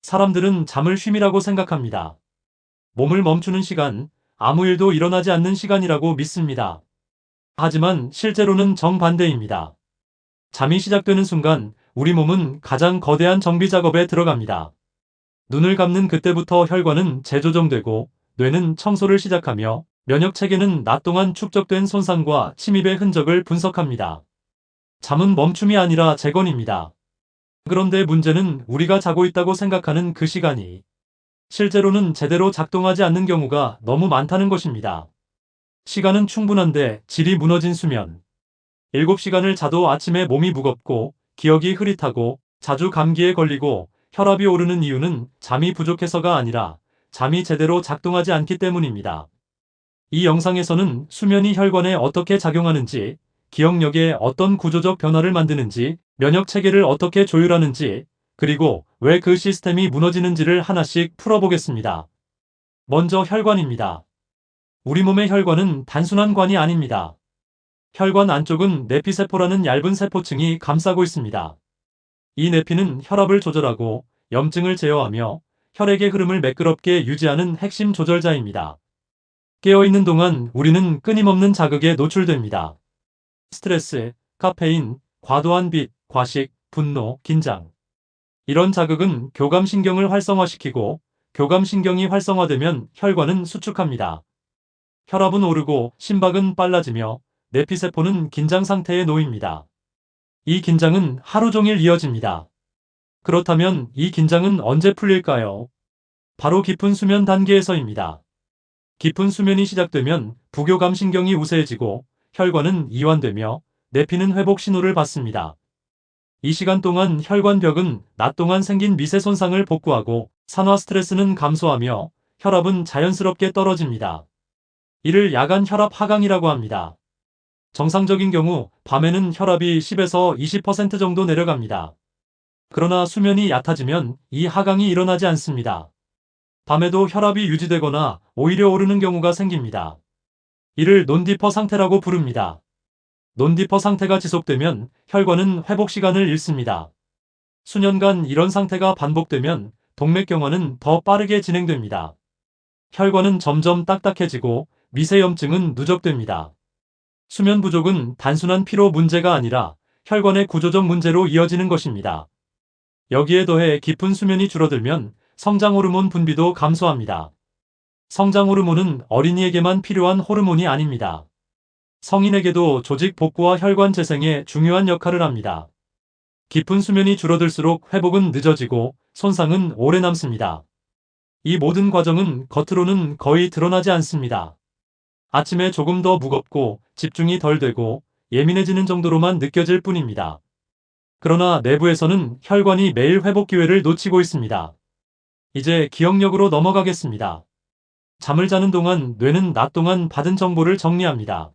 사람들은 잠을 쉼이라고 생각합니다. 몸을 멈추는 시간, 아무 일도 일어나지 않는 시간이라고 믿습니다. 하지만 실제로는 정반대입니다. 잠이 시작되는 순간 우리 몸은 가장 거대한 정비 작업에 들어갑니다. 눈을 감는 그때부터 혈관은 재조정되고 뇌는 청소를 시작하며 면역 체계는 낮 동안 축적된 손상과 침입의 흔적을 분석합니다. 잠은 멈춤이 아니라 재건입니다. 그런데 문제는 우리가 자고 있다고 생각하는 그 시간이 실제로는 제대로 작동하지 않는 경우가 너무 많다는 것입니다. 시간은 충분한데 질이 무너진 수면. 7시간을 자도 아침에 몸이 무겁고 기억이 흐릿하고 자주 감기에 걸리고 혈압이 오르는 이유는 잠이 부족해서가 아니라 잠이 제대로 작동하지 않기 때문입니다. 이 영상에서는 수면이 혈관에 어떻게 작용하는지, 기억력에 어떤 구조적 변화를 만드는지, 면역 체계를 어떻게 조율하는지, 그리고 왜 그 시스템이 무너지는지를 하나씩 풀어보겠습니다. 먼저 혈관입니다. 우리 몸의 혈관은 단순한 관이 아닙니다. 혈관 안쪽은 내피세포라는 얇은 세포층이 감싸고 있습니다. 이 내피는 혈압을 조절하고 염증을 제어하며 혈액의 흐름을 매끄럽게 유지하는 핵심 조절자입니다. 깨어있는 동안 우리는 끊임없는 자극에 노출됩니다. 스트레스, 카페인, 과도한 빛, 과식, 분노, 긴장. 이런 자극은 교감신경을 활성화시키고 교감신경이 활성화되면 혈관은 수축합니다. 혈압은 오르고 심박은 빨라지며 내피세포는 긴장 상태에 놓입니다. 이 긴장은 하루 종일 이어집니다. 그렇다면 이 긴장은 언제 풀릴까요? 바로 깊은 수면 단계에서입니다. 깊은 수면이 시작되면 부교감신경이 우세해지고 혈관은 이완되며 내피는 회복 신호를 받습니다. 이 시간 동안 혈관벽은 낮 동안 생긴 미세 손상을 복구하고 산화 스트레스는 감소하며 혈압은 자연스럽게 떨어집니다. 이를 야간 혈압 하강이라고 합니다. 정상적인 경우 밤에는 혈압이 10에서 20% 정도 내려갑니다. 그러나 수면이 얕아지면 이 하강이 일어나지 않습니다. 밤에도 혈압이 유지되거나 오히려 오르는 경우가 생깁니다. 이를 논디퍼 상태라고 부릅니다. 논디퍼 상태가 지속되면 혈관은 회복 시간을 잃습니다. 수년간 이런 상태가 반복되면 동맥경화는 더 빠르게 진행됩니다. 혈관은 점점 딱딱해지고 미세염증은 누적됩니다. 수면 부족은 단순한 피로 문제가 아니라 혈관의 구조적 문제로 이어지는 것입니다. 여기에 더해 깊은 수면이 줄어들면 성장 호르몬 분비도 감소합니다. 성장 호르몬은 어린이에게만 필요한 호르몬이 아닙니다. 성인에게도 조직 복구와 혈관 재생에 중요한 역할을 합니다. 깊은 수면이 줄어들수록 회복은 늦어지고 손상은 오래 남습니다. 이 모든 과정은 겉으로는 거의 드러나지 않습니다. 아침에 조금 더 무겁고 집중이 덜 되고 예민해지는 정도로만 느껴질 뿐입니다. 그러나 내부에서는 혈관이 매일 회복 기회를 놓치고 있습니다. 이제 기억력으로 넘어가겠습니다. 잠을 자는 동안 뇌는 낮 동안 받은 정보를 정리합니다.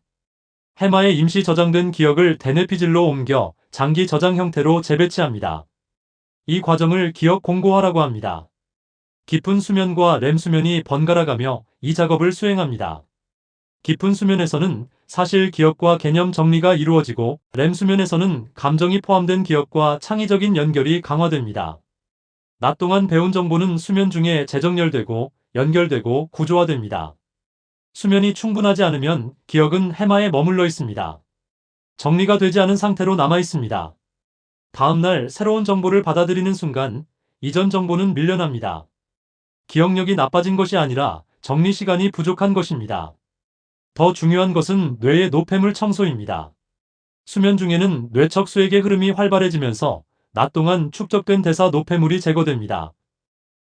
해마에 임시 저장된 기억을 대뇌피질로 옮겨 장기 저장 형태로 재배치합니다. 이 과정을 기억 공고화라고 합니다. 깊은 수면과 렘 수면이 번갈아가며 이 작업을 수행합니다. 깊은 수면에서는 사실 기억과 개념 정리가 이루어지고 렘 수면에서는 감정이 포함된 기억과 창의적인 연결이 강화됩니다. 낮 동안 배운 정보는 수면 중에 재정렬되고 연결되고 구조화됩니다. 수면이 충분하지 않으면 기억은 해마에 머물러 있습니다. 정리가 되지 않은 상태로 남아 있습니다. 다음날 새로운 정보를 받아들이는 순간 이전 정보는 밀려납니다. 기억력이 나빠진 것이 아니라 정리 시간이 부족한 것입니다. 더 중요한 것은 뇌의 노폐물 청소입니다. 수면 중에는 뇌척 수액의 흐름이 활발해지면서 낮 동안 축적된 대사 노폐물이 제거됩니다.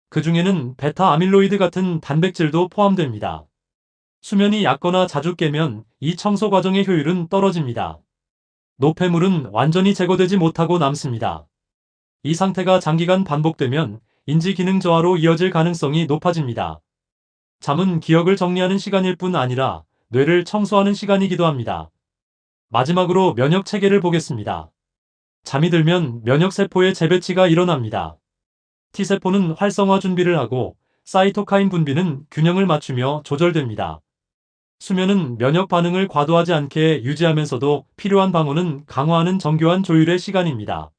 그 중에는 베타 아밀로이드 같은 단백질도 포함됩니다. 수면이 얕거나 자주 깨면 이 청소 과정의 효율은 떨어집니다. 노폐물은 완전히 제거되지 못하고 남습니다. 이 상태가 장기간 반복되면 인지 기능 저하로 이어질 가능성이 높아집니다. 잠은 기억을 정리하는 시간일 뿐 아니라 뇌를 청소하는 시간이기도 합니다. 마지막으로 면역 체계를 보겠습니다. 잠이 들면 면역세포의 재배치가 일어납니다. T세포는 활성화 준비를 하고 사이토카인 분비는 균형을 맞추며 조절됩니다. 수면은 면역 반응을 과도하지 않게 유지하면서도 필요한 방어는 강화하는 정교한 조율의 시간입니다.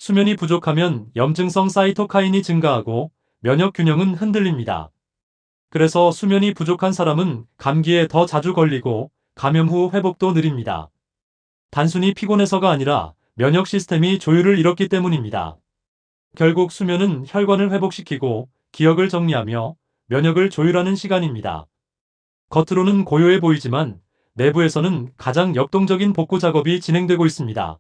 수면이 부족하면 염증성 사이토카인이 증가하고 면역 균형은 흔들립니다. 그래서 수면이 부족한 사람은 감기에 더 자주 걸리고 감염 후 회복도 느립니다. 단순히 피곤해서가 아니라 면역 시스템이 조율을 잃었기 때문입니다. 결국 수면은 혈관을 회복시키고 기억을 정리하며 면역을 조율하는 시간입니다. 겉으로는 고요해 보이지만 내부에서는 가장 역동적인 복구 작업이 진행되고 있습니다.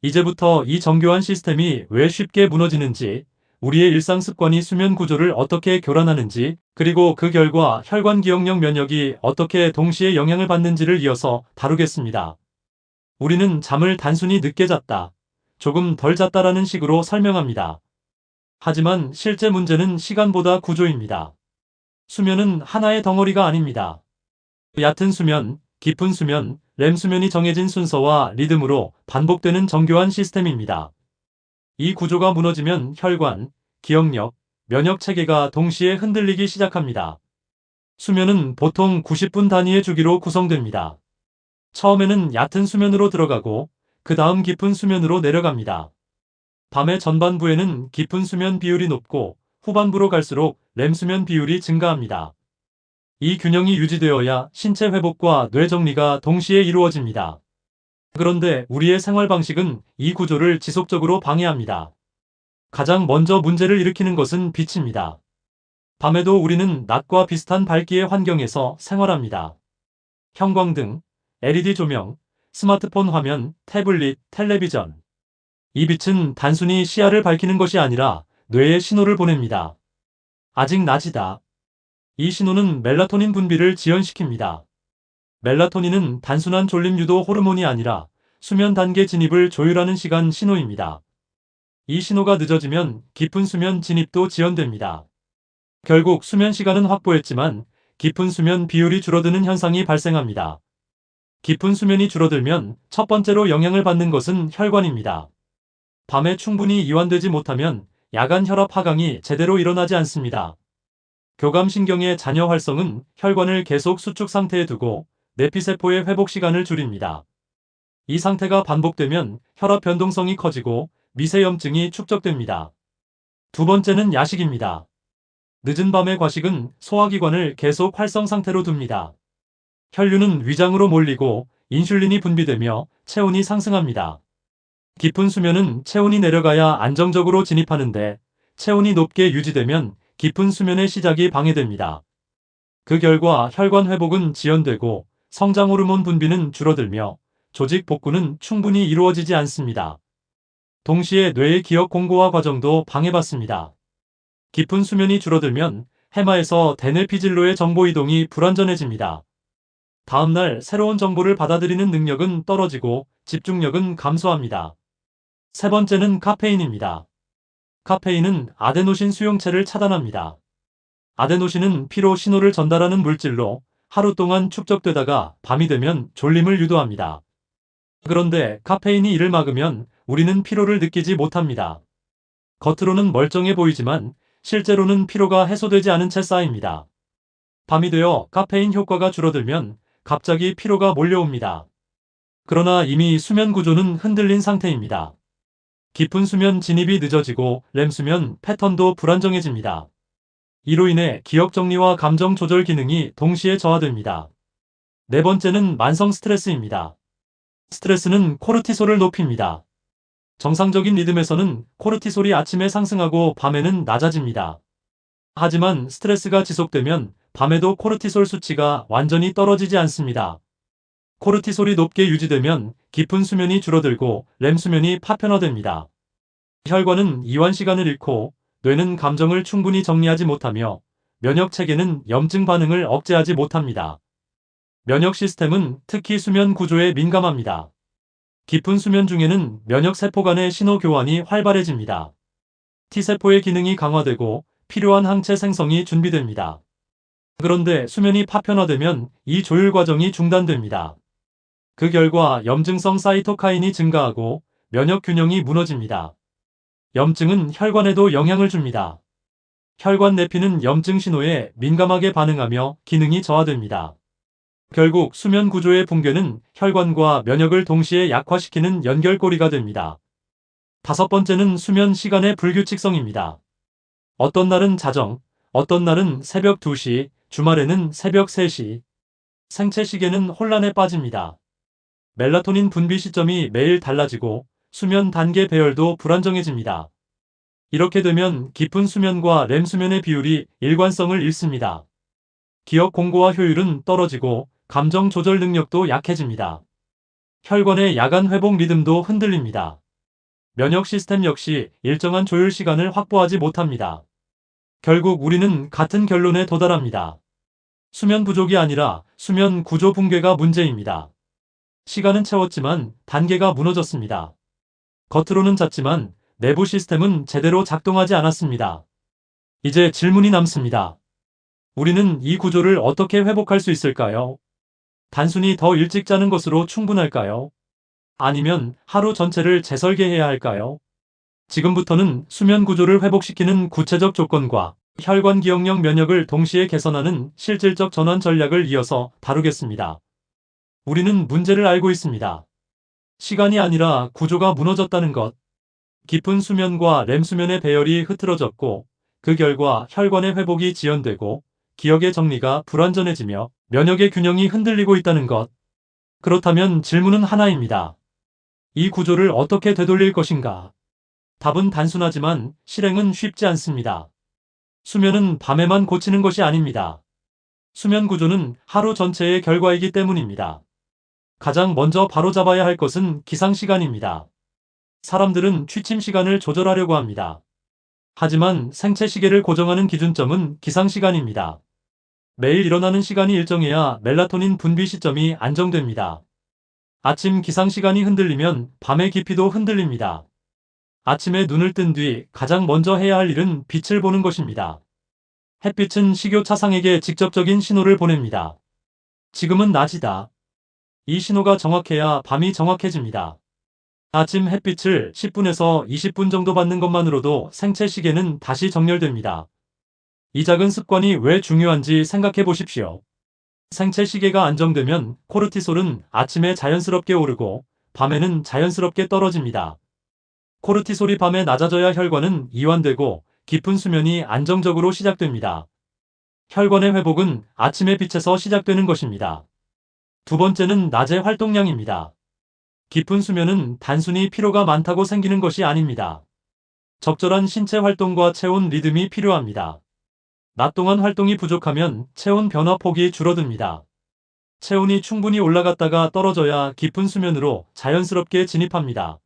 이제부터 이 정교한 시스템이 왜 쉽게 무너지는지, 우리의 일상 습관이 수면 구조를 어떻게 교란하는지, 그리고 그 결과 혈관 기억력 면역이 어떻게 동시에 영향을 받는지를 이어서 다루겠습니다. 우리는 잠을 단순히 늦게 잤다, 조금 덜 잤다라는 식으로 설명합니다. 하지만 실제 문제는 시간보다 구조입니다. 수면은 하나의 덩어리가 아닙니다. 얕은 수면, 깊은 수면, 렘 수면이 정해진 순서와 리듬으로 반복되는 정교한 시스템입니다. 이 구조가 무너지면 혈관, 기억력, 면역 체계가 동시에 흔들리기 시작합니다. 수면은 보통 90분 단위의 주기로 구성됩니다. 처음에는 얕은 수면으로 들어가고 그 다음 깊은 수면으로 내려갑니다. 밤의 전반부에는 깊은 수면 비율이 높고 후반부로 갈수록 렘 수면 비율이 증가합니다. 이 균형이 유지되어야 신체 회복과 뇌 정리가 동시에 이루어집니다. 그런데 우리의 생활 방식은 이 구조를 지속적으로 방해합니다. 가장 먼저 문제를 일으키는 것은 빛입니다. 밤에도 우리는 낮과 비슷한 밝기의 환경에서 생활합니다. 형광등, LED 조명, 스마트폰 화면, 태블릿, 텔레비전. 이 빛은 단순히 시야를 밝히는 것이 아니라 뇌에 신호를 보냅니다. 아직 낮이다. 이 신호는 멜라토닌 분비를 지연시킵니다. 멜라토닌은 단순한 졸림 유도 호르몬이 아니라 수면 단계 진입을 조율하는 시간 신호입니다. 이 신호가 늦어지면 깊은 수면 진입도 지연됩니다. 결국 수면 시간은 확보했지만 깊은 수면 비율이 줄어드는 현상이 발생합니다. 깊은 수면이 줄어들면 첫 번째로 영향을 받는 것은 혈관입니다. 밤에 충분히 이완되지 못하면 야간 혈압 하강이 제대로 일어나지 않습니다. 교감신경의 잔여 활성은 혈관을 계속 수축 상태에 두고 내피세포의 회복 시간을 줄입니다. 이 상태가 반복되면 혈압 변동성이 커지고 미세염증이 축적됩니다. 두 번째는 야식입니다. 늦은 밤의 과식은 소화기관을 계속 활성 상태로 둡니다. 혈류는 위장으로 몰리고 인슐린이 분비되며 체온이 상승합니다. 깊은 수면은 체온이 내려가야 안정적으로 진입하는데 체온이 높게 유지되면 깊은 수면의 시작이 방해됩니다. 그 결과 혈관 회복은 지연되고 성장 호르몬 분비는 줄어들며 조직 복구는 충분히 이루어지지 않습니다. 동시에 뇌의 기억 공고화 과정도 방해받습니다. 깊은 수면이 줄어들면 해마에서 대뇌피질로의 정보 이동이 불완전해집니다. 다음날 새로운 정보를 받아들이는 능력은 떨어지고 집중력은 감소합니다. 세 번째는 카페인입니다. 카페인은 아데노신 수용체를 차단합니다. 아데노신은 피로 신호를 전달하는 물질로 하루 동안 축적되다가 밤이 되면 졸림을 유도합니다. 그런데 카페인이 이를 막으면 우리는 피로를 느끼지 못합니다. 겉으로는 멀쩡해 보이지만 실제로는 피로가 해소되지 않은 채 쌓입니다. 밤이 되어 카페인 효과가 줄어들면 갑자기 피로가 몰려옵니다. 그러나 이미 수면 구조는 흔들린 상태입니다. 깊은 수면 진입이 늦어지고 렘 수면 패턴도 불안정해집니다. 이로 인해 기억 정리와 감정 조절 기능이 동시에 저하됩니다. 네 번째는 만성 스트레스입니다. 스트레스는 코르티솔을 높입니다. 정상적인 리듬에서는 코르티솔이 아침에 상승하고 밤에는 낮아집니다. 하지만 스트레스가 지속되면 밤에도 코르티솔 수치가 완전히 떨어지지 않습니다. 코르티솔이 높게 유지되면 깊은 수면이 줄어들고 렘 수면이 파편화됩니다. 혈관은 이완 시간을 잃고 뇌는 감정을 충분히 정리하지 못하며 면역 체계는 염증 반응을 억제하지 못합니다. 면역 시스템은 특히 수면 구조에 민감합니다. 깊은 수면 중에는 면역 세포 간의 신호 교환이 활발해집니다. T세포의 기능이 강화되고 필요한 항체 생성이 준비됩니다. 그런데 수면이 파편화되면 이 조율 과정이 중단됩니다. 그 결과 염증성 사이토카인이 증가하고 면역 균형이 무너집니다. 염증은 혈관에도 영향을 줍니다. 혈관 내피는 염증 신호에 민감하게 반응하며 기능이 저하됩니다. 결국 수면 구조의 붕괴는 혈관과 면역을 동시에 약화시키는 연결고리가 됩니다. 다섯 번째는 수면 시간의 불규칙성입니다. 어떤 날은 자정, 어떤 날은 새벽 2시, 주말에는 새벽 3시. 생체 시계는 혼란에 빠집니다. 멜라토닌 분비 시점이 매일 달라지고 수면 단계 배열도 불안정해집니다. 이렇게 되면 깊은 수면과 렘 수면의 비율이 일관성을 잃습니다. 기억 공고와 효율은 떨어지고 감정 조절 능력도 약해집니다. 혈관의 야간 회복 리듬도 흔들립니다. 면역 시스템 역시 일정한 조율 시간을 확보하지 못합니다. 결국 우리는 같은 결론에 도달합니다. 수면 부족이 아니라 수면 구조 붕괴가 문제입니다. 시간은 채웠지만 단계가 무너졌습니다. 겉으로는 잤지만 내부 시스템은 제대로 작동하지 않았습니다. 이제 질문이 남습니다. 우리는 이 구조를 어떻게 회복할 수 있을까요? 단순히 더 일찍 자는 것으로 충분할까요? 아니면 하루 전체를 재설계해야 할까요? 지금부터는 수면 구조를 회복시키는 구체적 조건과 혈관 기억력 면역을 동시에 개선하는 실질적 전환 전략을 이어서 다루겠습니다. 우리는 문제를 알고 있습니다. 시간이 아니라 구조가 무너졌다는 것. 깊은 수면과 렘 수면의 배열이 흐트러졌고 그 결과 혈관의 회복이 지연되고 기억의 정리가 불완전해지며 면역의 균형이 흔들리고 있다는 것. 그렇다면 질문은 하나입니다. 이 구조를 어떻게 되돌릴 것인가? 답은 단순하지만 실행은 쉽지 않습니다. 수면은 밤에만 고치는 것이 아닙니다. 수면 구조는 하루 전체의 결과이기 때문입니다. 가장 먼저 바로잡아야 할 것은 기상시간입니다. 사람들은 취침 시간을 조절하려고 합니다. 하지만 생체 시계를 고정하는 기준점은 기상시간입니다. 매일 일어나는 시간이 일정해야 멜라토닌 분비 시점이 안정됩니다. 아침 기상시간이 흔들리면 밤의 깊이도 흔들립니다. 아침에 눈을 뜬 뒤 가장 먼저 해야 할 일은 빛을 보는 것입니다. 햇빛은 식욕차상에게 직접적인 신호를 보냅니다. 지금은 낮이다. 이 신호가 정확해야 밤이 정확해집니다. 아침 햇빛을 10분에서 20분 정도 받는 것만으로도 생체 시계는 다시 정렬됩니다. 이 작은 습관이 왜 중요한지 생각해 보십시오. 생체 시계가 안정되면 코르티솔은 아침에 자연스럽게 오르고 밤에는 자연스럽게 떨어집니다. 코르티솔이 밤에 낮아져야 혈관은 이완되고 깊은 수면이 안정적으로 시작됩니다. 혈관의 회복은 아침의 빛에서 시작되는 것입니다. 두 번째는 낮의 활동량입니다. 깊은 수면은 단순히 피로가 많다고 생기는 것이 아닙니다. 적절한 신체 활동과 체온 리듬이 필요합니다. 낮 동안 활동이 부족하면 체온 변화 폭이 줄어듭니다. 체온이 충분히 올라갔다가 떨어져야 깊은 수면으로 자연스럽게 진입합니다.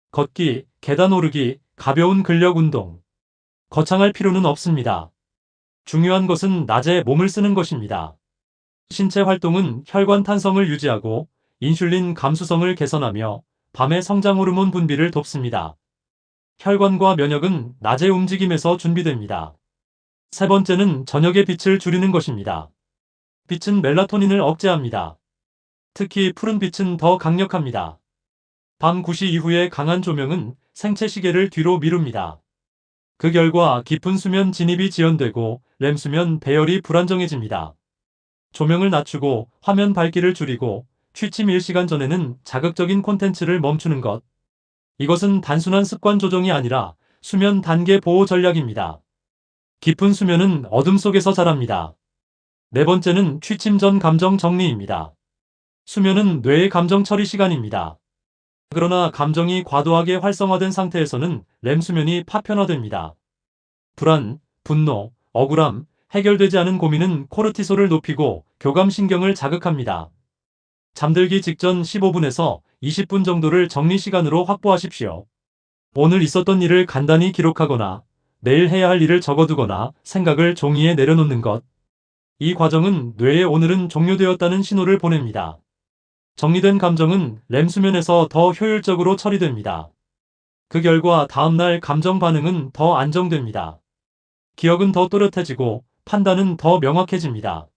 걷기, 계단 오르기, 가벼운 근력 운동. 거창할 필요는 없습니다. 중요한 것은 낮에 몸을 쓰는 것입니다. 신체 활동은 혈관 탄성을 유지하고 인슐린 감수성을 개선하며 밤에 성장 호르몬 분비를 돕습니다. 혈관과 면역은 낮의 움직임에서 준비됩니다. 세 번째는 저녁의 빛을 줄이는 것입니다. 빛은 멜라토닌을 억제합니다. 특히 푸른 빛은 더 강력합니다. 밤 9시 이후의 강한 조명은 생체 시계를 뒤로 미룹니다. 그 결과 깊은 수면 진입이 지연되고 렘 수면 배열이 불안정해집니다. 조명을 낮추고 화면 밝기를 줄이고 취침 1시간 전에는 자극적인 콘텐츠를 멈추는 것. 이것은 단순한 습관 조정이 아니라 수면 단계 보호 전략입니다. 깊은 수면은 어둠 속에서 자랍니다. 네 번째는 취침 전 감정 정리입니다. 수면은 뇌의 감정 처리 시간입니다. 그러나 감정이 과도하게 활성화된 상태에서는 렘 수면이 파편화됩니다. 불안, 분노, 억울함, 해결되지 않은 고민은 코르티솔을 높이고 교감신경을 자극합니다. 잠들기 직전 15분에서 20분 정도를 정리 시간으로 확보하십시오. 오늘 있었던 일을 간단히 기록하거나 내일 해야 할 일을 적어두거나 생각을 종이에 내려놓는 것. 이 과정은 뇌에 오늘은 종료되었다는 신호를 보냅니다. 정리된 감정은 렘 수면에서 더 효율적으로 처리됩니다. 그 결과 다음날 감정 반응은 더 안정됩니다. 기억은 더 또렷해지고 판단은 더 명확해집니다.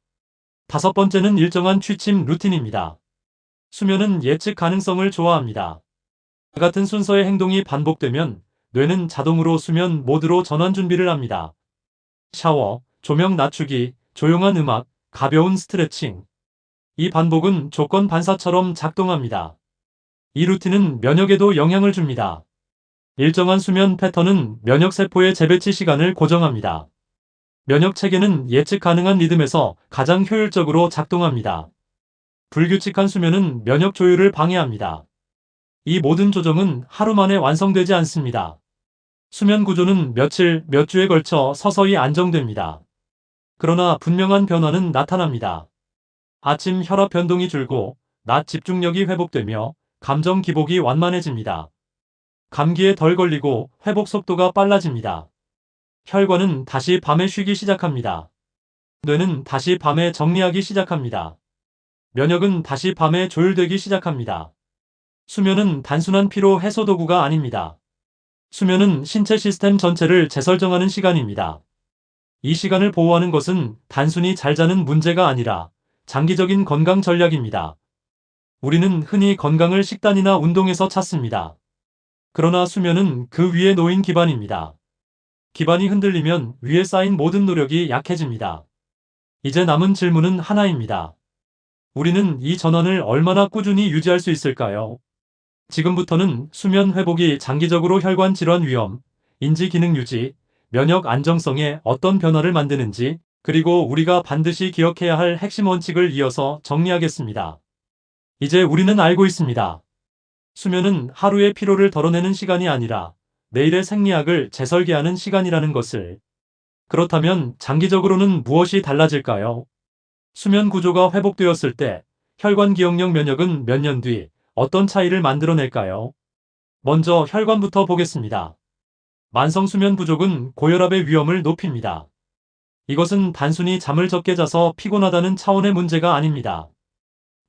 다섯 번째는 일정한 취침 루틴입니다. 수면은 예측 가능성을 좋아합니다. 같은 순서의 행동이 반복되면 뇌는 자동으로 수면 모드로 전환 준비를 합니다. 샤워, 조명 낮추기, 조용한 음악, 가벼운 스트레칭. 이 반복은 조건 반사처럼 작동합니다. 이 루틴은 면역에도 영향을 줍니다. 일정한 수면 패턴은 면역세포의 재배치 시간을 고정합니다. 면역체계는 예측 가능한 리듬에서 가장 효율적으로 작동합니다. 불규칙한 수면은 면역 조율을 방해합니다. 이 모든 조정은 하루 만에 완성되지 않습니다. 수면 구조는 며칠, 몇 주에 걸쳐 서서히 안정됩니다. 그러나 분명한 변화는 나타납니다. 아침 혈압 변동이 줄고 낮 집중력이 회복되며 감정 기복이 완만해집니다. 감기에 덜 걸리고 회복 속도가 빨라집니다. 혈관은 다시 밤에 쉬기 시작합니다. 뇌는 다시 밤에 정리하기 시작합니다. 면역은 다시 밤에 조율되기 시작합니다. 수면은 단순한 피로 해소 도구가 아닙니다. 수면은 신체 시스템 전체를 재설정하는 시간입니다. 이 시간을 보호하는 것은 단순히 잘 자는 문제가 아니라 장기적인 건강 전략입니다. 우리는 흔히 건강을 식단이나 운동에서 찾습니다. 그러나 수면은 그 위에 놓인 기반입니다. 기반이 흔들리면 위에 쌓인 모든 노력이 약해집니다. 이제 남은 질문은 하나입니다. 우리는 이 전환을 얼마나 꾸준히 유지할 수 있을까요? 지금부터는 수면 회복이 장기적으로 혈관 질환 위험, 인지 기능 유지, 면역 안정성에 어떤 변화를 만드는지, 그리고 우리가 반드시 기억해야 할 핵심 원칙을 이어서 정리하겠습니다. 이제 우리는 알고 있습니다. 수면은 하루의 피로를 덜어내는 시간이 아니라 내일의 생리학을 재설계하는 시간이라는 것을. 그렇다면 장기적으로는 무엇이 달라질까요? 수면 구조가 회복되었을 때 혈관 기억력 면역은 몇 년 뒤 어떤 차이를 만들어낼까요? 먼저 혈관부터 보겠습니다. 만성 수면 부족은 고혈압의 위험을 높입니다. 이것은 단순히 잠을 적게 자서 피곤하다는 차원의 문제가 아닙니다.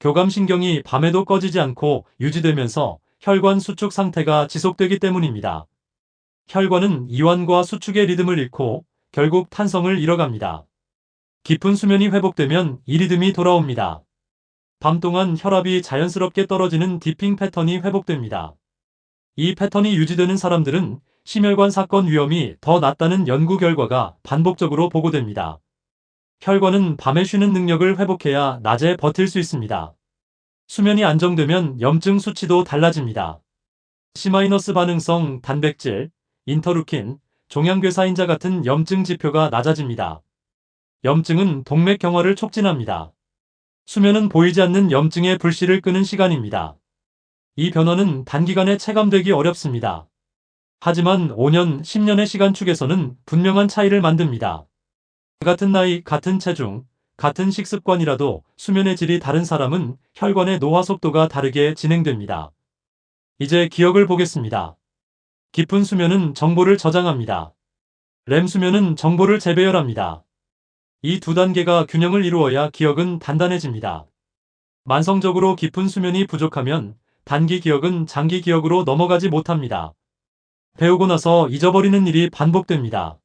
교감신경이 밤에도 꺼지지 않고 유지되면서 혈관 수축 상태가 지속되기 때문입니다. 혈관은 이완과 수축의 리듬을 잃고 결국 탄성을 잃어갑니다. 깊은 수면이 회복되면 이 리듬이 돌아옵니다. 밤 동안 혈압이 자연스럽게 떨어지는 디핑 패턴이 회복됩니다. 이 패턴이 유지되는 사람들은 심혈관 사건 위험이 더 낮다는 연구 결과가 반복적으로 보고됩니다. 혈관은 밤에 쉬는 능력을 회복해야 낮에 버틸 수 있습니다. 수면이 안정되면 염증 수치도 달라집니다. C- 반응성 단백질, 인터루킨, 종양괴사인자 같은 염증 지표가 낮아집니다. 염증은 동맥 경화를 촉진합니다. 수면은 보이지 않는 염증의 불씨를 끄는 시간입니다. 이 변화는 단기간에 체감되기 어렵습니다. 하지만 5년, 10년의 시간축에서는 분명한 차이를 만듭니다. 같은 나이, 같은 체중, 같은 식습관이라도 수면의 질이 다른 사람은 혈관의 노화 속도가 다르게 진행됩니다. 이제 기억을 보겠습니다. 깊은 수면은 정보를 저장합니다. 렘 수면은 정보를 재배열합니다. 이 두 단계가 균형을 이루어야 기억은 단단해집니다. 만성적으로 깊은 수면이 부족하면 단기 기억은 장기 기억으로 넘어가지 못합니다. 배우고 나서 잊어버리는 일이 반복됩니다.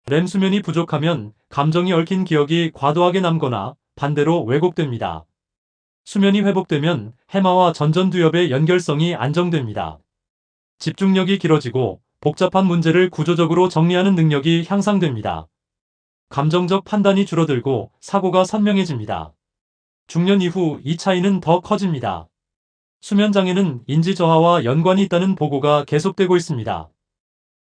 렘 수면이 부족하면 감정이 얽힌 기억이 과도하게 남거나 반대로 왜곡됩니다. 수면이 회복되면 해마와 전전두엽의 연결성이 안정됩니다. 집중력이 길어지고 복잡한 문제를 구조적으로 정리하는 능력이 향상됩니다. 감정적 판단이 줄어들고 사고가 선명해집니다. 중년 이후 이 차이는 더 커집니다. 수면장애는 인지 저하와 연관이 있다는 보고가 계속되고 있습니다.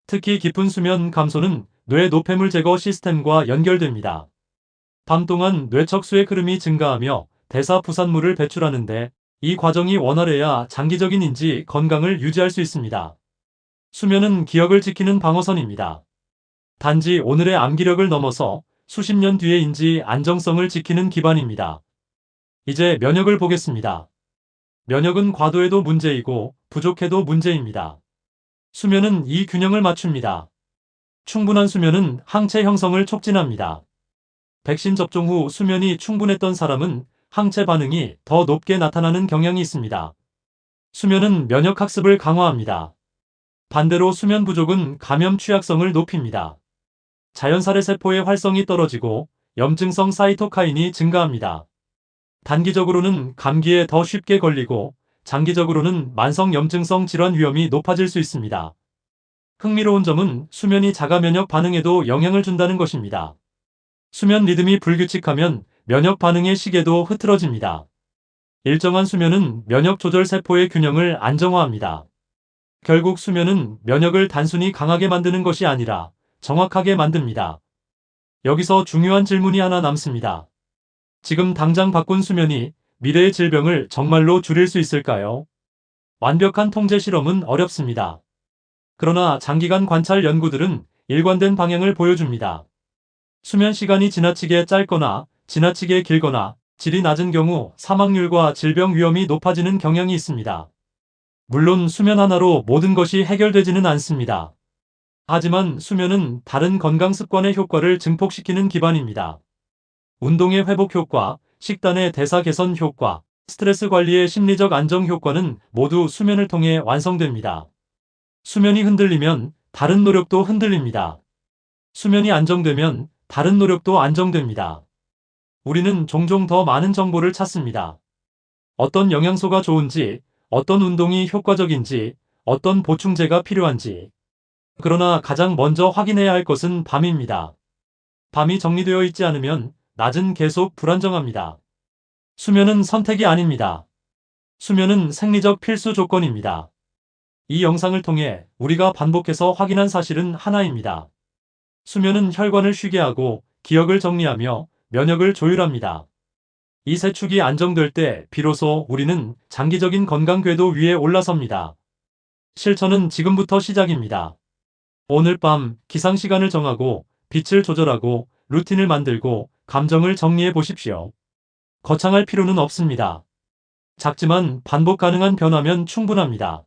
특히 깊은 수면 감소는 뇌 노폐물 제거 시스템과 연결됩니다. 밤 동안 뇌척수의 흐름이 증가하며 대사 부산물을 배출하는데 이 과정이 원활해야 장기적인 인지 건강을 유지할 수 있습니다. 수면은 기억을 지키는 방어선입니다. 단지 오늘의 암기력을 넘어서 수십 년 뒤의 인지 안정성을 지키는 기반입니다. 이제 면역을 보겠습니다. 면역은 과도해도 문제이고 부족해도 문제입니다. 수면은 이 균형을 맞춥니다. 충분한 수면은 항체 형성을 촉진합니다. 백신 접종 후 수면이 충분했던 사람은 항체 반응이 더 높게 나타나는 경향이 있습니다. 수면은 면역 학습을 강화합니다. 반대로 수면 부족은 감염 취약성을 높입니다. 자연살해 세포의 활성이 떨어지고 염증성 사이토카인이 증가합니다. 단기적으로는 감기에 더 쉽게 걸리고 장기적으로는 만성 염증성 질환 위험이 높아질 수 있습니다. 흥미로운 점은 수면이 자가 면역 반응에도 영향을 준다는 것입니다. 수면 리듬이 불규칙하면 면역 반응의 시계도 흐트러집니다. 일정한 수면은 면역 조절 세포의 균형을 안정화합니다. 결국 수면은 면역을 단순히 강하게 만드는 것이 아니라 정확하게 만듭니다. 여기서 중요한 질문이 하나 남습니다. 지금 당장 바꾼 수면이 미래의 질병을 정말로 줄일 수 있을까요? 완벽한 통제 실험은 어렵습니다. 그러나 장기간 관찰 연구들은 일관된 방향을 보여줍니다. 수면 시간이 지나치게 짧거나 지나치게 길거나 질이 낮은 경우 사망률과 질병 위험이 높아지는 경향이 있습니다. 물론 수면 하나로 모든 것이 해결되지는 않습니다. 하지만 수면은 다른 건강 습관의 효과를 증폭시키는 기반입니다. 운동의 회복 효과, 식단의 대사 개선 효과, 스트레스 관리의 심리적 안정 효과는 모두 수면을 통해 완성됩니다. 수면이 흔들리면 다른 노력도 흔들립니다. 수면이 안정되면 다른 노력도 안정됩니다. 우리는 종종 더 많은 정보를 찾습니다. 어떤 영양소가 좋은지, 어떤 운동이 효과적인지, 어떤 보충제가 필요한지. 그러나 가장 먼저 확인해야 할 것은 밤입니다. 밤이 정리되어 있지 않으면 낮은 계속 불안정합니다. 수면은 선택이 아닙니다. 수면은 생리적 필수 조건입니다. 이 영상을 통해 우리가 반복해서 확인한 사실은 하나입니다. 수면은 혈관을 쉬게 하고 기억을 정리하며 면역을 조율합니다. 이 세 축이 안정될 때 비로소 우리는 장기적인 건강 궤도 위에 올라섭니다. 실천은 지금부터 시작입니다. 오늘 밤 기상 시간을 정하고 빛을 조절하고 루틴을 만들고 감정을 정리해 보십시오. 거창할 필요는 없습니다. 작지만 반복 가능한 변화면 충분합니다.